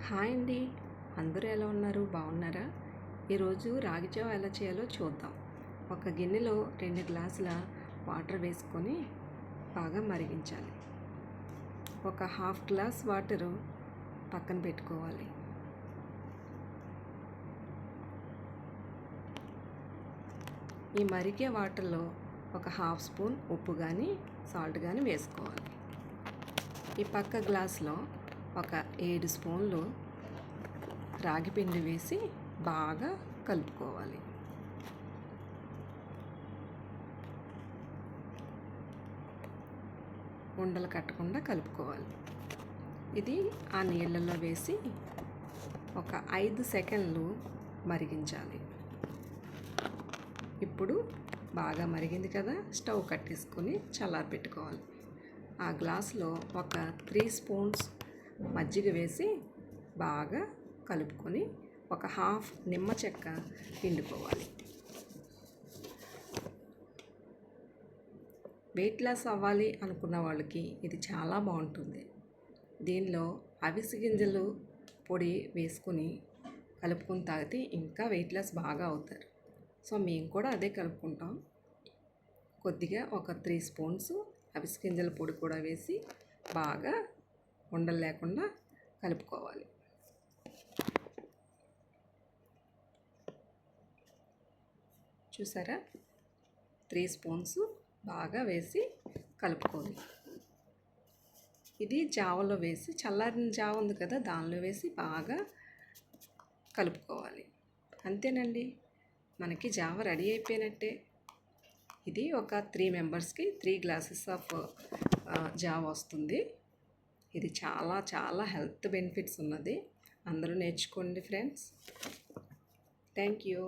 Hi అండి, అందరూ ఎలా ఉన్నారు? బాగున్నారా? ఈరోజు రాగి జావ ఎలా చేయాలో చూద్దాం. ఒక గిన్నెలో 2 గ్లాసుల వాటర్ వేసుకొని బాగా మరిగించాలి. ఒక హాఫ్ గ్లాస్ వాటరు పక్కన పెట్టుకోవాలి. ఈ మరిగే వాటర్లో ఒక హాఫ్ స్పూన్ ఉప్పు కానీ సాల్ట్ కానీ వేసుకోవాలి. ఈ పక్క గ్లాస్లో ఒక 7 స్పూన్లు రాగి పిండి వేసి బాగా కలుపుకోవాలి. ఉండలు కట్టకుండా కలుపుకోవాలి. ఇది ఆ నీళ్ళల్లో వేసి ఒక 5 సెకండ్లు మరిగించాలి. ఇప్పుడు బాగా మరిగింది కదా, స్టవ్ కట్టేసుకొని చల్లారబెట్టుకోవాలి. ఆ గ్లాసులో ఒక 3 స్పూన్స్ మజ్జిగ వేసి బాగా కలుపుకొని ఒక హాఫ్ నిమ్మ చెక్క పిండుకోవాలి. వెయిట్ లాస్ అవ్వాలి అనుకున్న వాళ్ళకి ఇది చాలా బాగుంటుంది. దీనిలో అవిసె గింజలు పొడి వేసుకొని కలుపుకొని తాగితే ఇంకా వెయిట్ లాస్ బాగా అవుతారు. సో మేము కూడా అదే కలుపుకుంటాం. కొద్దిగా ఒక 3 స్పూన్స్ అవిసె గింజల పొడి కూడా వేసి బాగా ఉండలు లేకుండా కలుపుకోవాలి. చూసారా, 3 స్పూన్స్ బాగా వేసి కలుపుకోవాలి. ఇది జావలో వేసి, చల్లారిన జావ ఉంది కదా, దానిలో వేసి బాగా కలుపుకోవాలి. అంతేనండి, మనకి జావ రెడీ అయిపోయినట్టే. ఇది ఒక 3 మెంబర్స్కి 3 గ్లాసెస్ ఆఫ్ జావ వస్తుంది. ఇది చాలా చాలా హెల్త్ బెనిఫిట్స్ ఉన్నది. అందరూ నేర్చుకోండి ఫ్రెండ్స్. Thank you.